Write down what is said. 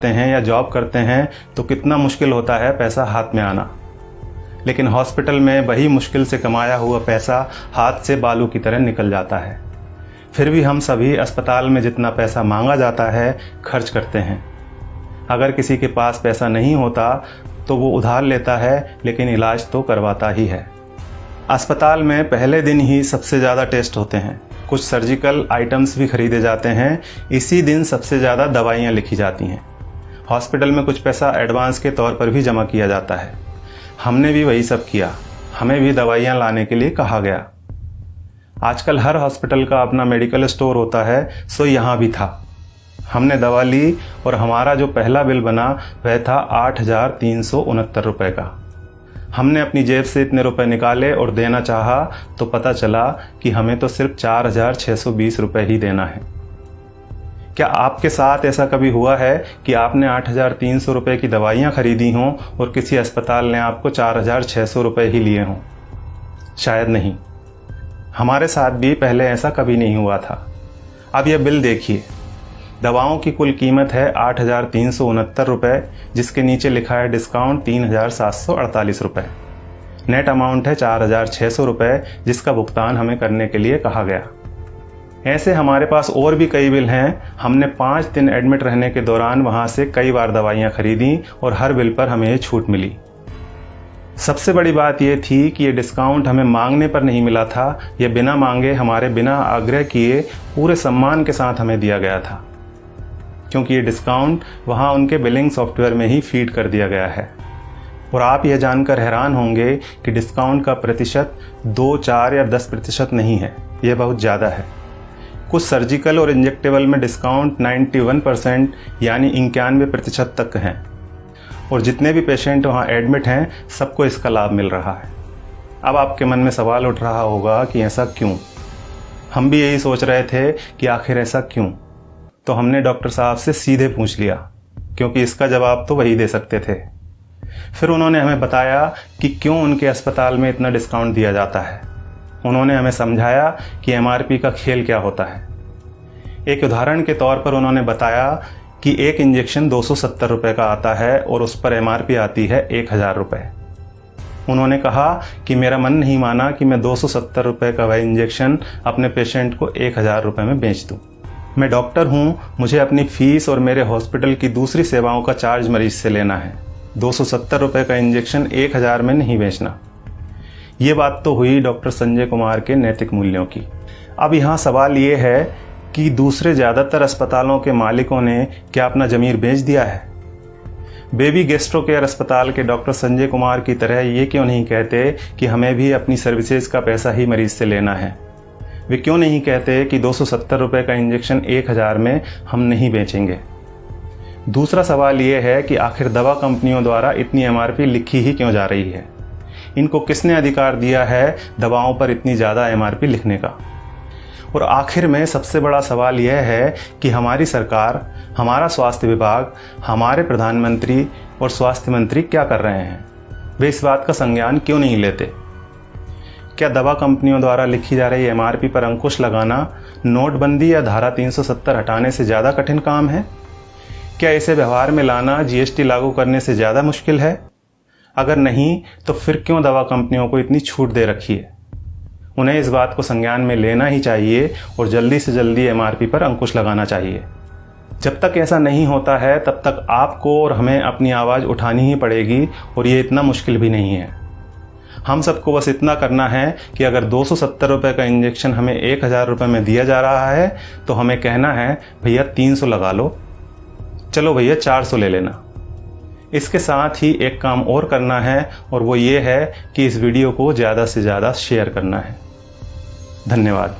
हैं या जॉब करते हैं तो कितना मुश्किल होता है पैसा हाथ में आना, लेकिन हॉस्पिटल में वही मुश्किल से कमाया हुआ पैसा हाथ से बालू की तरह निकल जाता है। फिर भी हम सभी अस्पताल में जितना पैसा मांगा जाता है खर्च करते हैं। अगर किसी के पास पैसा नहीं होता तो वो उधार लेता है, लेकिन इलाज तो करवाता ही है। अस्पताल में पहले दिन ही सबसे ज़्यादा टेस्ट होते हैं, कुछ सर्जिकल आइटम्स भी खरीदे जाते हैं, इसी दिन सबसे ज़्यादा दवाइयाँ लिखी जाती हैं। हॉस्पिटल में कुछ पैसा एडवांस के तौर पर भी जमा किया जाता है। हमने भी वही सब किया, हमें भी दवाइयाँ लाने के लिए कहा गया। आजकल हर हॉस्पिटल का अपना मेडिकल स्टोर होता है, सो यहाँ भी था। हमने दवा ली और हमारा जो पहला बिल बना वह था 8,369 रुपये का। हमने अपनी जेब से इतने रुपए निकाले और देना चाहा तो पता चला कि हमें तो सिर्फ 4,620 रुपये ही देना है। क्या आपके साथ ऐसा कभी हुआ है कि आपने 8,300 रुपये की दवाइयाँ खरीदी हों और किसी अस्पताल ने आपको 4,600 रुपये ही लिए हों? शायद नहीं। हमारे साथ भी पहले ऐसा कभी नहीं हुआ था। अब यह बिल देखिए, दवाओं की कुल कीमत है 8,369 रुपये, जिसके नीचे लिखा है डिस्काउंट 3,748 रुपये। नेट अमाउंट है 4,600 रुपये, जिसका भुगतान हमें करने के लिए कहा गया। ऐसे हमारे पास और भी कई बिल हैं। हमने 5 दिन एडमिट रहने के दौरान वहाँ से कई बार दवाइयाँ खरीदी और हर बिल पर हमें छूट मिली। सबसे बड़ी बात यह थी कि ये डिस्काउंट हमें मांगने पर नहीं मिला था, यह बिना मांगे, हमारे बिना आग्रह किए पूरे सम्मान के साथ हमें दिया गया था, क्योंकि ये डिस्काउंट वहाँ उनके बिलिंग सॉफ्टवेयर में ही फीड कर दिया गया है। और आप यह जानकर हैरान होंगे कि डिस्काउंट का प्रतिशत 2, 4 या 10% नहीं है, यह बहुत ज़्यादा है। कुछ सर्जिकल और इंजेक्टेबल में डिस्काउंट 91% यानी 91% तक हैं, और जितने भी पेशेंट वहाँ एडमिट हैं सबको इसका लाभ मिल रहा है। अब आपके मन में सवाल उठ रहा होगा कि ऐसा क्यों? हम भी यही सोच रहे थे कि आखिर ऐसा क्यों। तो हमने डॉक्टर साहब से सीधे पूछ लिया, क्योंकि इसका जवाब तो वही दे सकते थे। फिर उन्होंने हमें बताया कि क्यों उनके अस्पताल में इतना डिस्काउंट दिया जाता है। उन्होंने हमें समझाया कि MRP का खेल क्या होता है। एक उदाहरण के तौर पर उन्होंने बताया कि एक इंजेक्शन 270 रुपये का आता है और उस पर MRP आती है 1,000 रुपये। उन्होंने कहा कि मेरा मन नहीं माना कि मैं 270 रुपये का वह इंजेक्शन अपने पेशेंट को 1,000 रुपये में बेच दूँ। मैं डॉक्टर हूँ, मुझे अपनी फीस और मेरे हॉस्पिटल की दूसरी सेवाओं का चार्ज मरीज से लेना है। 270 रुपये का इंजेक्शन 1,000 में नहीं बेचना। ये बात तो हुई डॉक्टर संजय कुमार के नैतिक मूल्यों की। अब यहाँ सवाल ये है कि दूसरे ज़्यादातर अस्पतालों के मालिकों ने क्या अपना ज़मीर बेच दिया है? बेबी गैस्ट्रो केयर अस्पताल के डॉक्टर संजय कुमार की तरह ये क्यों नहीं कहते कि हमें भी अपनी सर्विसेज का पैसा ही मरीज से लेना है? वे क्यों नहीं कहते कि 270 रुपये का इंजेक्शन 1,000 में हम नहीं बेचेंगे? दूसरा सवाल ये है कि आखिर दवा कंपनियों द्वारा इतनी MRP लिखी ही क्यों जा रही है? इनको किसने अधिकार दिया है दवाओं पर इतनी ज़्यादा MRP लिखने का? और आखिर में सबसे बड़ा सवाल यह है कि हमारी सरकार, हमारा स्वास्थ्य विभाग, हमारे प्रधानमंत्री और स्वास्थ्य मंत्री क्या कर रहे हैं? वे इस बात का संज्ञान क्यों नहीं लेते? क्या दवा कंपनियों द्वारा लिखी जा रही MRP पर अंकुश लगाना नोटबंदी या धारा 370 हटाने से ज़्यादा कठिन काम है? क्या इसे व्यवहार में लाना GST लागू करने से ज़्यादा मुश्किल है? अगर नहीं तो फिर क्यों दवा कंपनियों को इतनी छूट दे रखी है? उन्हें इस बात को संज्ञान में लेना ही चाहिए और जल्दी से जल्दी MRP पर अंकुश लगाना चाहिए। जब तक ऐसा नहीं होता है तब तक आपको और हमें अपनी आवाज़ उठानी ही पड़ेगी, और ये इतना मुश्किल भी नहीं है। हम सबको बस इतना करना है कि अगर 270 रुपये का इंजेक्शन हमें 1,000 रुपये में दिया जा रहा है तो हमें कहना है भैया 300 लगा लो, चलो भैया 400 ले लेना। इसके साथ ही एक काम और करना है, और वो ये है कि इस वीडियो को ज़्यादा से ज़्यादा शेयर करना है। धन्यवाद।